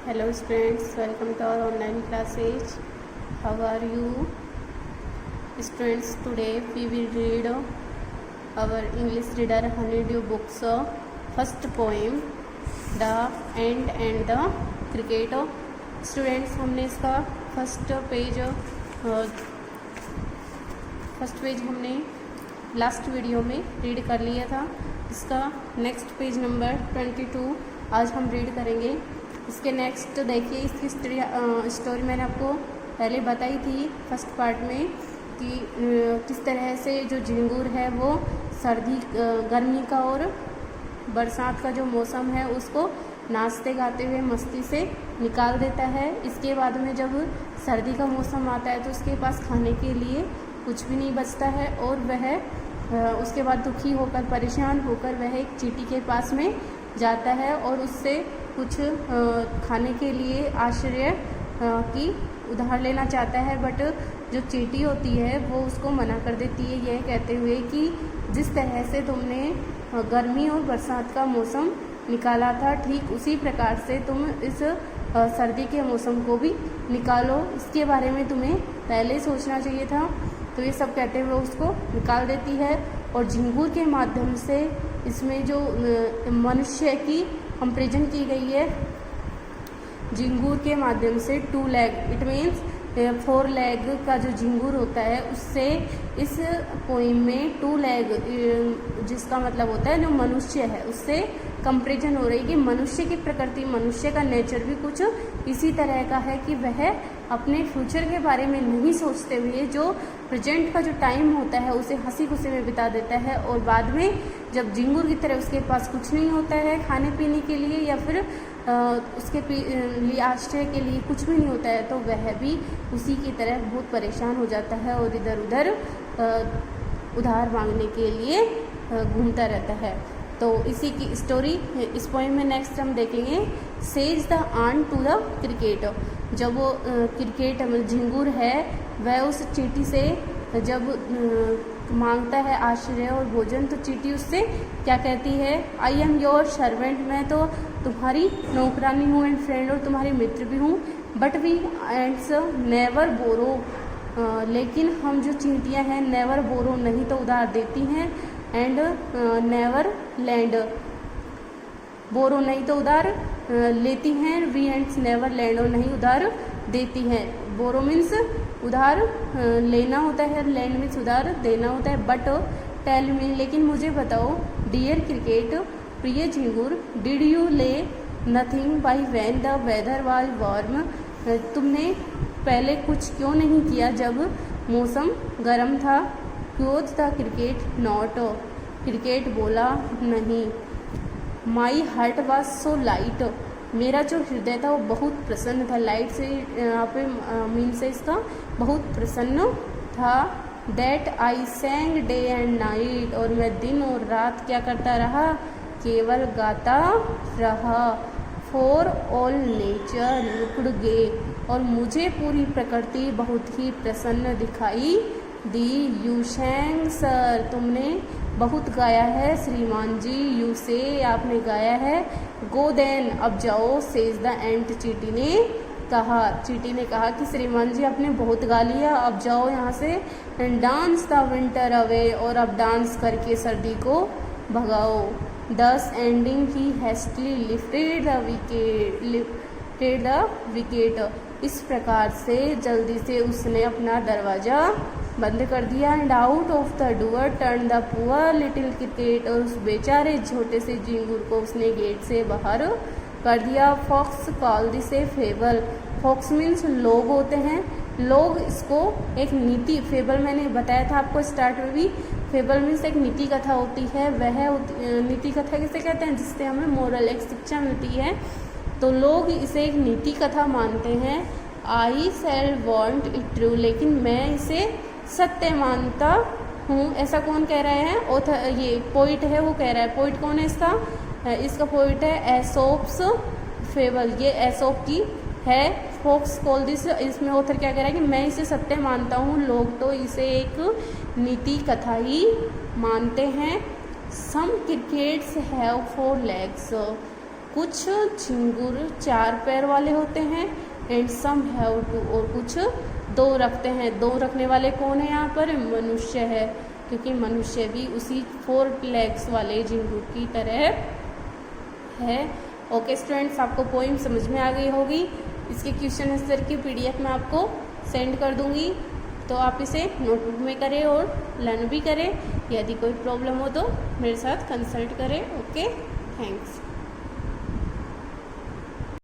Hello students, welcome to our online classes. How are you? Students, today we will read our English reader Honeydew books first poem The Ant and the Cricket. Students, हमने इसका first page हमने last video में read कर लिया था। इसका next page number 22 आज हम रीड करेंगे। इसके नेक्स्ट देखिए, इसकी स्टोरी मैंने आपको पहले बताई थी फर्स्ट पार्ट में कि किस तरह से जो झिंगुर है वो गर्मी का और बरसात का जो मौसम है उसको नाचते गाते हुए मस्ती से निकाल देता है। इसके बाद में जब सर्दी का मौसम आता है तो उसके पास खाने के लिए कुछ भी नहीं बचता है और वह उसके बाद दुखी होकर परेशान होकर वह एक चींटी के पास में जाता है और उससे कुछ खाने के लिए आश्रय की उधार लेना चाहता है। बट जो चींटी होती है वो उसको मना कर देती है, यह कहते हुए कि जिस तरह से तुमने गर्मी और बरसात का मौसम निकाला था ठीक उसी प्रकार से तुम इस सर्दी के मौसम को भी निकालो, इसके बारे में तुम्हें पहले सोचना चाहिए था। तो ये सब कहते हुए उसको निकाल देती है और झिंगुर के माध्यम से इसमें जो मनुष्य की कंपेरिजन की गई है, झिंगुर के माध्यम से 2 लेग इट मीन्स 4 लेग का जो झिंगुर होता है उससे इस पोइम में 2 लेग जिसका मतलब होता है जो मनुष्य है उससे कंपेरिजन हो रही है कि मनुष्य की प्रकृति, मनुष्य का नेचर भी कुछ इसी तरह का है कि वह अपने फ्यूचर के बारे में नहीं सोचते हुए जो प्रेजेंट का जो टाइम होता है उसे हंसी खुशी में बिता देता है और बाद में जब झिंगुर की तरह उसके पास कुछ नहीं होता है खाने पीने के लिए या फिर उसके लिए आश्रय के लिए कुछ भी नहीं होता है तो वह भी उसी की तरह बहुत परेशान हो जाता है और इधर उधर उधार मांगने के लिए घूमता रहता है। तो इसी की स्टोरी इस पोएम में नेक्स्ट हम देखेंगे। Says the ant to the cricket. जब वो क्रिकेट झिंगुर है वह उस चींटी से जब मांगता है आश्रय और भोजन तो चींटी उससे क्या कहती है, आई एम योर सर्वेंट, मैं तो तुम्हारी नौकरानी हूँ एंड फ्रेंड और तुम्हारी मित्र भी हूँ, बट वी एंड्स नेवर बोरो, लेकिन हम जो चींटियाँ हैं नेवर बोरो नहीं तो उधार देती हैं एंड नेवर लैंड, बोरो नहीं तो उधार लेती हैं, वी एंड्स नेवर लैंड और नहीं उधार देती हैं। बोरो मीन्स उधार लेना होता है, लैंड मीन्स उधार देना होता है। बट टेल मी, लेकिन मुझे बताओ, डियर क्रिकेट, प्रिय झिंगुर, did you lay nothing by when the weather was warm, तुमने पहले कुछ क्यों नहीं किया जब मौसम गर्म था। क्योथ द क्रिकेट नॉट, क्रिकेट बोला नहीं। My heart was so light, मेरा जो हृदय था वो बहुत प्रसन्न था। लाइट से यहाँ पे मीन से इसका बहुत प्रसन्न था। That I सैंग day and night, और मैं दिन और रात क्या करता रहा, केवल गाता रहा। फॉर ऑल नेचर लुक्ड गे, और मुझे पूरी प्रकृति बहुत ही प्रसन्न दिखाई दी। यू सैंग सर, तुमने बहुत गाया है श्रीमान जी। यू से, आपने गाया है। गो देन, अब जाओ। सेज द एंट, चींटी ने कहा। चींटी ने कहा कि श्रीमान जी आपने बहुत गा लिया, अब जाओ यहाँ से। And dance the winter away, और अब डांस करके सर्दी को भगाओ। Thus ending he hastily lifted the wicket, इस प्रकार से जल्दी से उसने अपना दरवाज़ा बंद कर दिया। And out of the door turn the poor little cricket, और उस बेचारे छोटे से झिंगुर को उसने गेट से बाहर कर दिया। Folks call this a fable, folks means लोग होते हैं, लोग इसको एक नीति, फेबल मैंने बताया था आपको स्टार्ट में भी, फेबल मीन्स एक नीति कथा होती है। वह नीति कथा किसे कहते हैं, जिससे हमें मोरल एक शिक्षा मिलती है, तो लोग इसे एक नीति कथा मानते हैं। आई शैल वॉन्ट इट ट्रू, लेकिन मैं इसे सत्य मानता हूँ। ऐसा कौन कह रहा है, ऑथर, ये पोइट है वो कह रहा है। पोइट कौन है इसका पोइट है एसोप्स फेबल, ये एसोप की है। फॉक्स कॉल दिस, इसमें ऑथर क्या कह रहा है कि मैं इसे सत्य मानता हूँ, लोग तो इसे एक नीति कथा ही मानते हैं। सम क्रिकेट्स हैव 4 legs, कुछ झिंगुर 4 पैर वाले होते हैं, एंड सम हैव 2, और कुछ 2 रखते हैं। 2 रखने वाले कौन है यहाँ पर? मनुष्य है, क्योंकि मनुष्य भी उसी 4 लेग्स वाले झिंगुर की तरह है। ओके स्टूडेंट्स, आपको पोइम समझ में आ गई होगी। इसके क्वेश्चन आंसर की PDF मैं आपको सेंड कर दूंगी, तो आप इसे नोटबुक में करें और लर्न भी करें। यदि कोई प्रॉब्लम हो तो मेरे साथ कंसल्ट करें। Okay, thanks.